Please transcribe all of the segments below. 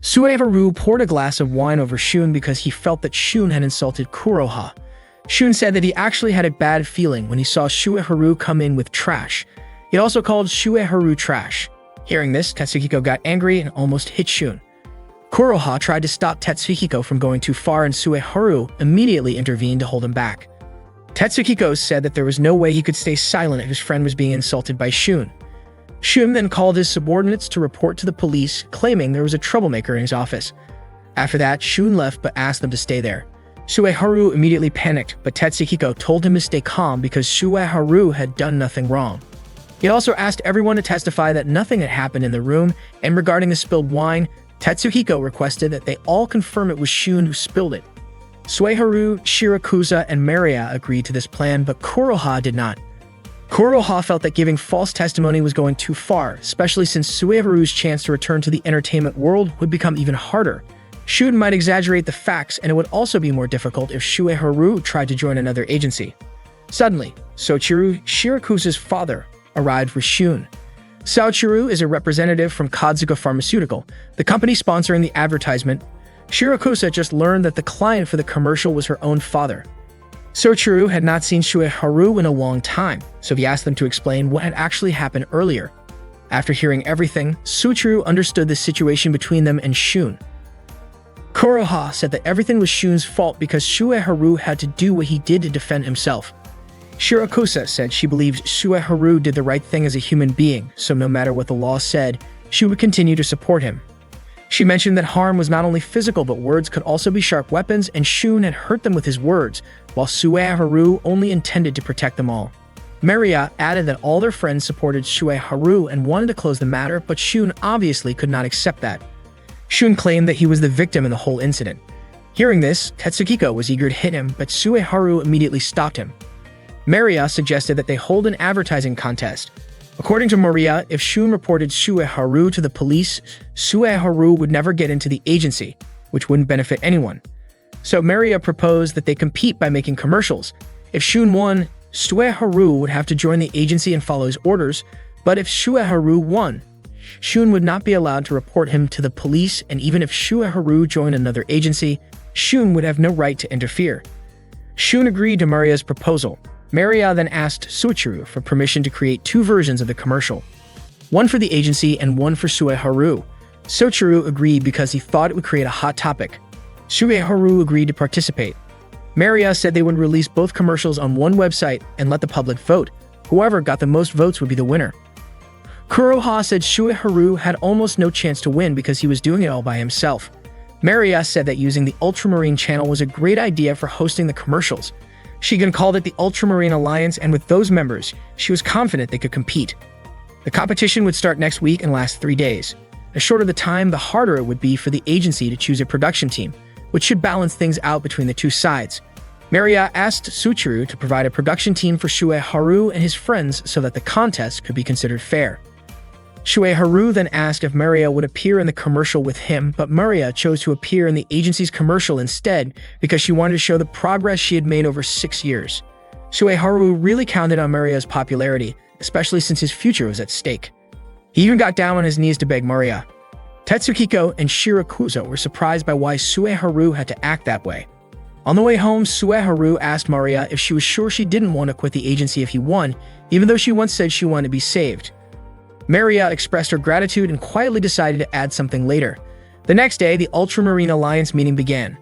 Sueharu poured a glass of wine over Shun because he felt that Shun had insulted Kuroha. Shun said that he actually had a bad feeling when he saw Sueharu come in with trash. He also called Sueharu trash. Hearing this, Tetsuhiko got angry and almost hit Shun. Kuroha tried to stop Tetsuhiko from going too far, and Sueharu immediately intervened to hold him back. Tetsuhiko said that there was no way he could stay silent if his friend was being insulted by Shun. Shun then called his subordinates to report to the police, claiming there was a troublemaker in his office. After that, Shun left but asked them to stay there. Sueharu immediately panicked, but Tetsuhiko told him to stay calm because Sueharu had done nothing wrong. He also asked everyone to testify that nothing had happened in the room, and regarding the spilled wine, Tetsuhiko requested that they all confirm it was Shun who spilled it. Sueharu, Shirakusa, and Maria agreed to this plan, but Kuroha did not. Kuroha felt that giving false testimony was going too far, especially since Sueharu's chance to return to the entertainment world would become even harder. Shun might exaggerate the facts, and it would also be more difficult if Sueharu tried to join another agency. Suddenly, Soichiro, Shirakusa's father, arrived with Shun. Soichiro is a representative from Kotsuka Pharmaceutical, the company sponsoring the advertisement. Shirakusa just learned that the client for the commercial was her own father. Soichiro had not seen Sueharu in a long time, so he asked them to explain what had actually happened earlier. After hearing everything, Soichiro understood the situation between them and Shun. Kuroha said that everything was Shun's fault because Sueharu had to do what he did to defend himself. Shirakusa said she believed Sueharu did the right thing as a human being, so no matter what the law said, she would continue to support him. She mentioned that harm was not only physical, but words could also be sharp weapons, and Shun had hurt them with his words, while Sueharu only intended to protect them all. Maria added that all their friends supported Sueharu and wanted to close the matter, but Shun obviously could not accept that. Shun claimed that he was the victim in the whole incident. Hearing this, Tetsuhiko was eager to hit him, but Sueharu immediately stopped him. Maria suggested that they hold an advertising contest. According to Maria, if Shun reported Sueharu to the police, Sueharu would never get into the agency, which wouldn't benefit anyone. So Maria proposed that they compete by making commercials. If Shun won, Sueharu would have to join the agency and follow his orders, but if Sueharu won, Shun would not be allowed to report him to the police, and even if Sueharu joined another agency, Shun would have no right to interfere. Shun agreed to Maria's proposal. Maria then asked Soichiro for permission to create two versions of the commercial, one for the agency and one for Sueharu. Soichiro agreed because he thought it would create a hot topic. Sueharu agreed to participate. Maria said they would release both commercials on one website and let the public vote. Whoever got the most votes would be the winner. Kuroha said Sueharu had almost no chance to win because he was doing it all by himself. Maria said that using the Ultramarine channel was a great idea for hosting the commercials. She then called it the Ultramarine Alliance, and with those members, she was confident they could compete. The competition would start next week and last 3 days. The shorter the time, the harder it would be for the agency to choose a production team, which should balance things out between the two sides. Maria asked Soichiro to provide a production team for Sueharu and his friends so that the contest could be considered fair. Sueharu then asked if Maria would appear in the commercial with him, but Maria chose to appear in the agency's commercial instead because she wanted to show the progress she had made over 6 years. Sueharu really counted on Maria's popularity, especially since his future was at stake. He even got down on his knees to beg Maria. Tetsuhiko and Shirakusa were surprised by why Sueharu had to act that way. On the way home, Sueharu asked Maria if she was sure she didn't want to quit the agency if he won, even though she once said she wanted to be saved. Maria expressed her gratitude and quietly decided to add something later. The next day, the Ultramarine Alliance meeting began.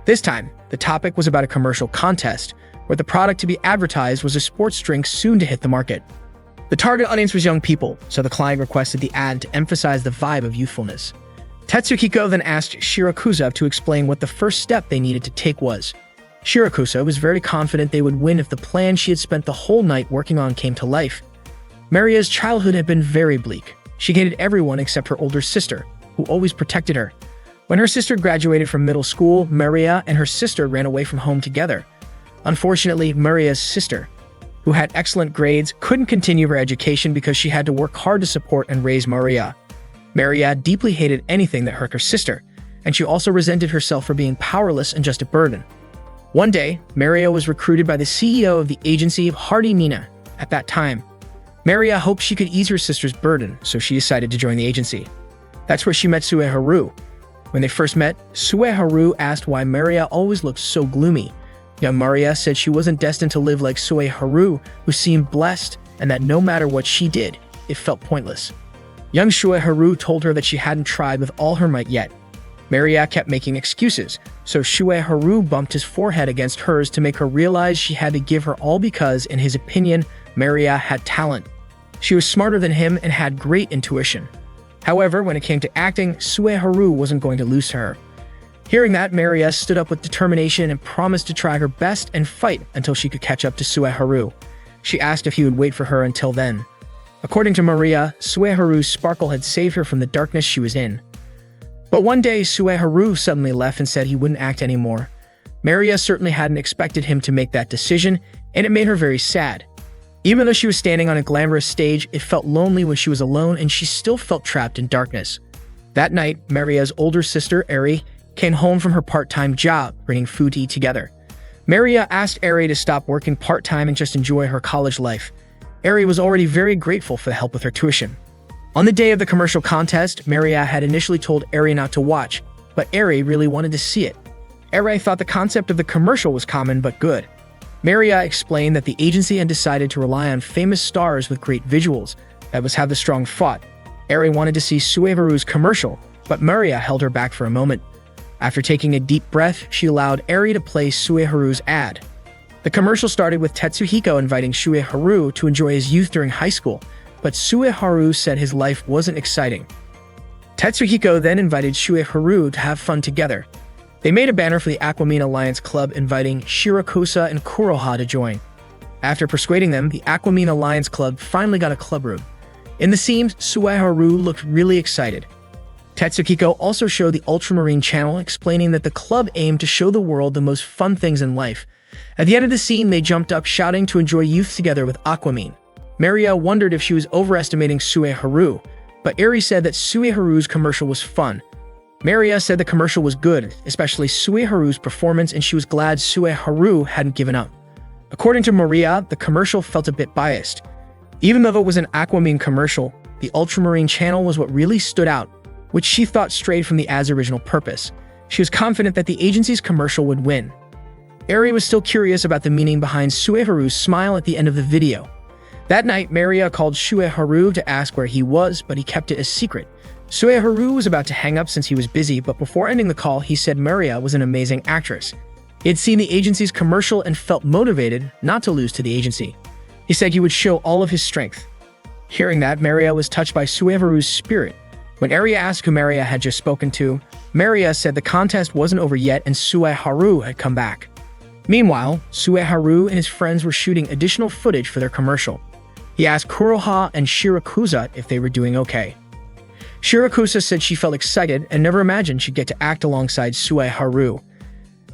This time, the topic was about a commercial contest, where the product to be advertised was a sports drink soon to hit the market. The target audience was young people, so the client requested the ad to emphasize the vibe of youthfulness. Tetsuhiko then asked Shirakusa to explain what the first step they needed to take was. Shirakusa was very confident they would win if the plan she had spent the whole night working on came to life. Maria's childhood had been very bleak. She hated everyone except her older sister, who always protected her. When her sister graduated from middle school, Maria and her sister ran away from home together. Unfortunately, Maria's sister, who had excellent grades, couldn't continue her education because she had to work hard to support and raise Maria. Maria deeply hated anything that hurt her sister, and she also resented herself for being powerless and just a burden. One day, Maria was recruited by the CEO of the agency, Hardy Nina. At that time, Maria hoped she could ease her sister's burden, so she decided to join the agency. That's where she met Sueharu. When they first met, Sueharu asked why Maria always looked so gloomy. Young Maria said she wasn't destined to live like Sueharu, who seemed blessed, and that no matter what she did, it felt pointless. Young Sueharu told her that she hadn't tried with all her might yet. Maria kept making excuses, so Sueharu bumped his forehead against hers to make her realize she had to give her all because, in his opinion, Maria had talent. She was smarter than him and had great intuition. However, when it came to acting, Sueharu wasn't going to lose to her. Hearing that, Maria stood up with determination and promised to try her best and fight until she could catch up to Sueharu. She asked if he would wait for her until then. According to Maria, Sueharu's sparkle had saved her from the darkness she was in. But one day, Sueharu suddenly left and said he wouldn't act anymore. Maria certainly hadn't expected him to make that decision, and it made her very sad. Even though she was standing on a glamorous stage, it felt lonely when she was alone, and she still felt trapped in darkness. That night, Maria's older sister, Eri, came home from her part-time job, bringing food to eat together. Maria asked Eri to stop working part-time and just enjoy her college life. Eri was already very grateful for the help with her tuition. On the day of the commercial contest, Maria had initially told Eri not to watch, but Eri really wanted to see it. Eri thought the concept of the commercial was common but good. Maria explained that the agency had decided to rely on famous stars with great visuals. That was how the strong fought. Eri wanted to see Sueharu's commercial, but Maria held her back for a moment. After taking a deep breath, she allowed Eri to play Sueharu's ad. The commercial started with Tetsuhiko inviting Sueharu to enjoy his youth during high school, but Sueharu said his life wasn't exciting. Tetsuhiko then invited Sueharu to have fun together. They made a banner for the Aquamarine Alliance Club inviting Shirakusa and Kuroha to join. After persuading them, the Aquamarine Alliance Club finally got a club room. In the scene, Sueharu looked really excited. Tetsuhiko also showed the Ultramarine channel, explaining that the club aimed to show the world the most fun things in life. At the end of the scene, they jumped up shouting to enjoy youth together with Aquamarine. Maria wondered if she was overestimating Sueharu, but Eri said that Sueharu's commercial was fun. Maria said the commercial was good, especially Sueharu's performance, and she was glad Sueharu hadn't given up. According to Maria, the commercial felt a bit biased. Even though it was an Aquamarine commercial, the Ultramarine channel was what really stood out, which she thought strayed from the ad's original purpose. She was confident that the agency's commercial would win. Eri was still curious about the meaning behind Sueharu's smile at the end of the video. That night, Maria called Sueharu to ask where he was, but he kept it a secret. Sueharu was about to hang up since he was busy, but before ending the call, he said Maria was an amazing actress. He had seen the agency's commercial and felt motivated not to lose to the agency. He said he would show all of his strength. Hearing that, Maria was touched by Sueharu's spirit. When Eri asked who Maria had just spoken to, Maria said the contest wasn't over yet and Sueharu had come back. Meanwhile, Sueharu and his friends were shooting additional footage for their commercial. He asked Kuroha and Shirakusa if they were doing okay. Shirakusa said she felt excited and never imagined she'd get to act alongside Sueharu.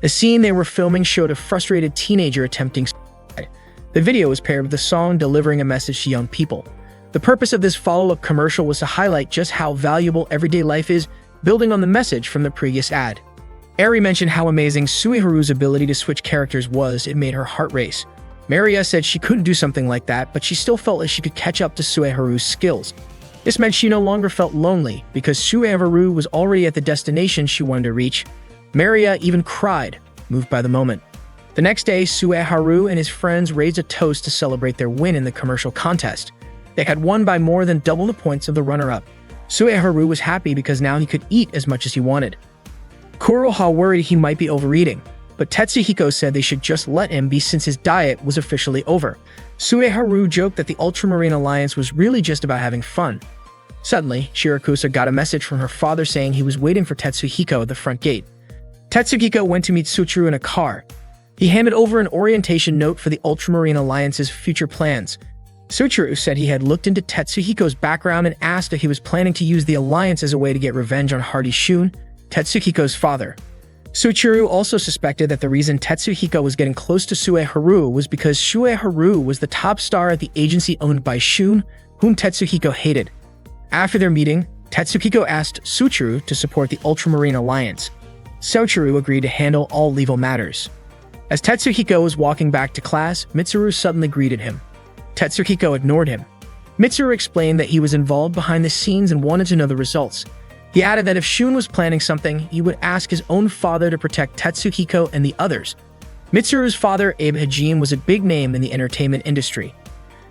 The scene they were filming showed a frustrated teenager attempting suicide. The video was paired with a song delivering a message to young people. The purpose of this follow-up commercial was to highlight just how valuable everyday life is, building on the message from the previous ad. Eri mentioned how amazing Sueharu's ability to switch characters was. It made her heart race. Maria said she couldn't do something like that, but she still felt like she could catch up to Sueharu's skills. This meant she no longer felt lonely, because Sueharu was already at the destination she wanted to reach. Maria even cried, moved by the moment. The next day, Sueharu and his friends raised a toast to celebrate their win in the commercial contest. They had won by more than double the points of the runner-up. Sueharu was happy because now he could eat as much as he wanted. Kuroha worried he might be overeating, but Tetsuhiko said they should just let him be since his diet was officially over. Sueharu joked that the Ultramarine Alliance was really just about having fun. Suddenly, Shirakusa got a message from her father saying he was waiting for Tetsuhiko at the front gate. Tetsuhiko went to meet Suchuru in a car. He handed over an orientation note for the Ultramarine Alliance's future plans. Suchuru said he had looked into Tetsuhiko's background and asked if he was planning to use the Alliance as a way to get revenge on Hardy Shun, Tetsuhiko's father. Suchuru also suspected that the reason Tetsuhiko was getting close to Sueharu was because Sueharu was the top star at the agency owned by Shun, whom Tetsuhiko hated. After their meeting, Tetsuhiko asked Suchuru to support the Ultramarine Alliance. Suchuru agreed to handle all legal matters. As Tetsuhiko was walking back to class, Mitsuru suddenly greeted him. Tetsuhiko ignored him. Mitsuru explained that he was involved behind the scenes and wanted to know the results. He added that if Shun was planning something, he would ask his own father to protect Tetsuhiko and the others. Mitsuru's father, Abe Hajime, was a big name in the entertainment industry.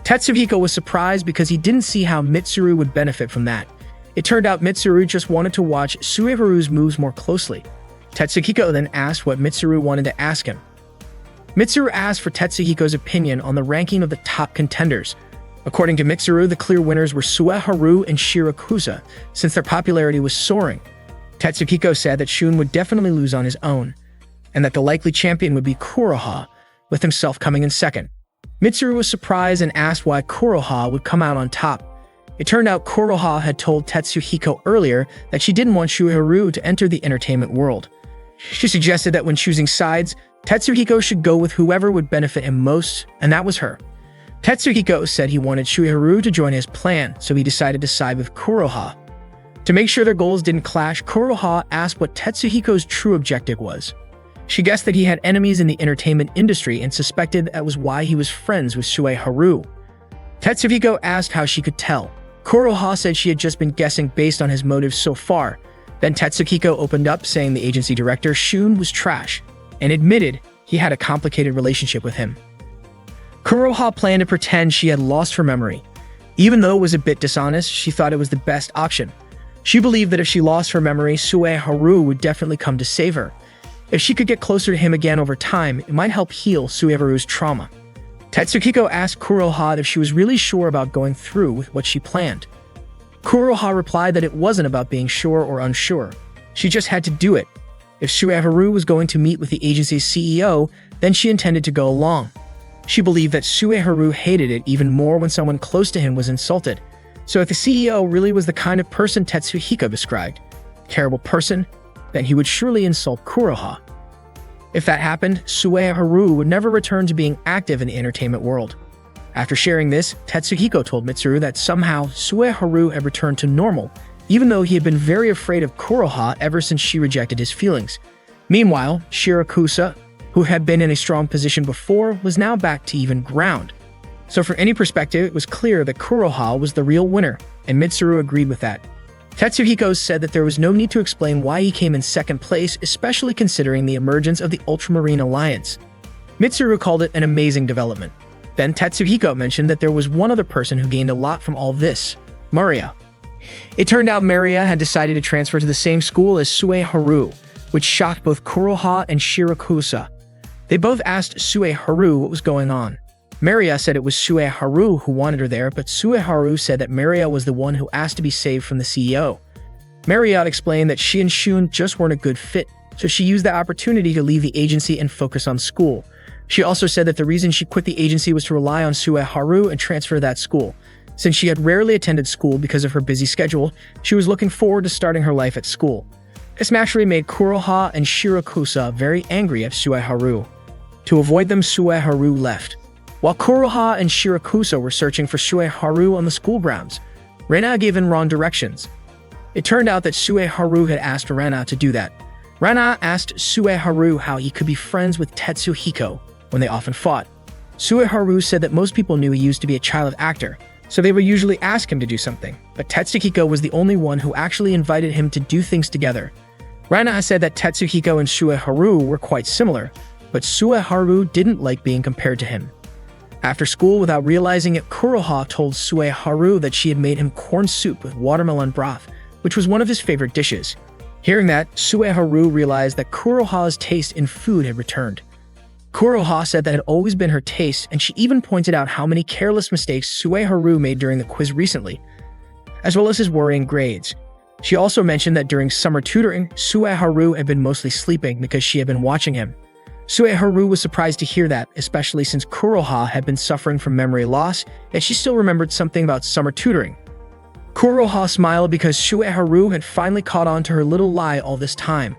Tetsuhiko was surprised because he didn't see how Mitsuru would benefit from that. It turned out Mitsuru just wanted to watch Sueharu's moves more closely. Tetsuhiko then asked what Mitsuru wanted to ask him. Mitsuru asked for Tetsuhiko's opinion on the ranking of the top contenders. According to Mitsuru, the clear winners were Sueharu and Shirakusa, since their popularity was soaring. Tetsuhiko said that Shun would definitely lose on his own, and that the likely champion would be Kuroha, with himself coming in second. Mitsuru was surprised and asked why Kuroha would come out on top. It turned out Kuroha had told Tetsuhiko earlier that she didn't want Sueharu to enter the entertainment world. She suggested that when choosing sides, Tetsuhiko should go with whoever would benefit him most, and that was her. Tetsuhiko said he wanted Sueharu to join his plan, so he decided to side with Kuroha. To make sure their goals didn't clash, Kuroha asked what Tetsuhiko's true objective was. She guessed that he had enemies in the entertainment industry and suspected that was why he was friends with Sueharu. Tetsuhiko asked how she could tell. Kuroha said she had just been guessing based on his motives so far. Then Tetsuhiko opened up, saying the agency director, Shun, was trash, and admitted he had a complicated relationship with him. Kuroha planned to pretend she had lost her memory. Even though it was a bit dishonest, she thought it was the best option. She believed that if she lost her memory, Sueharu would definitely come to save her. If she could get closer to him again over time, it might help heal Sueharu's trauma. Tetsuhiko asked Kuroha if she was really sure about going through with what she planned. Kuroha replied that it wasn't about being sure or unsure. She just had to do it. If Sueharu was going to meet with the agency's CEO, then she intended to go along. She believed that Sueharu hated it even more when someone close to him was insulted. So if the CEO really was the kind of person Tetsuhiko described, terrible person, then he would surely insult Kuroha. If that happened, Sueharu would never return to being active in the entertainment world. After sharing this, Tetsuhiko told Mitsuru that somehow Sueharu had returned to normal, even though he had been very afraid of Kuroha ever since she rejected his feelings. Meanwhile, Shirakusa, who had been in a strong position before, was now back to even ground. So from any perspective, it was clear that Kuroha was the real winner, and Mitsuru agreed with that. Tetsuhiko said that there was no need to explain why he came in second place, especially considering the emergence of the Ultramarine Alliance. Mitsuru called it an amazing development. Then Tetsuhiko mentioned that there was one other person who gained a lot from all this, Maria. It turned out Maria had decided to transfer to the same school as Sueharu, which shocked both Kuroha and Shirakusa. They both asked Sueharu what was going on. Maria said it was Sueharu who wanted her there, but Sueharu said that Maria was the one who asked to be saved from the CEO. Maria explained that she and Shun just weren't a good fit, so she used the opportunity to leave the agency and focus on school. She also said that the reason she quit the agency was to rely on Sueharu and transfer to that school. Since she had rarely attended school because of her busy schedule, she was looking forward to starting her life at school. This naturally made Kuroha and Shirakusa very angry at Sueharu. To avoid them, Sueharu left. While Kuroha and Shirakusa were searching for Sueharu on the school grounds, Rena gave in wrong directions. It turned out that Sueharu had asked Rena to do that. Rena asked Sueharu how he could be friends with Tetsuhiko when they often fought. Sueharu said that most people knew he used to be a child actor, so they would usually ask him to do something, but Tetsuhiko was the only one who actually invited him to do things together. Rena said that Tetsuhiko and Sueharu were quite similar, but Sueharu didn't like being compared to him. After school, without realizing it, Kuroha told Sueharu that she had made him corn soup with watermelon broth, which was one of his favorite dishes. Hearing that, Sueharu realized that Kuroha's taste in food had returned. Kuroha said that had always been her taste, and she even pointed out how many careless mistakes Sueharu made during the quiz recently, as well as his worrying grades. She also mentioned that during summer tutoring, Sueharu had been mostly sleeping because she had been watching him. Sueharu was surprised to hear that, especially since Kuroha had been suffering from memory loss, yet she still remembered something about summer tutoring. Kuroha smiled because Sueharu had finally caught on to her little lie all this time.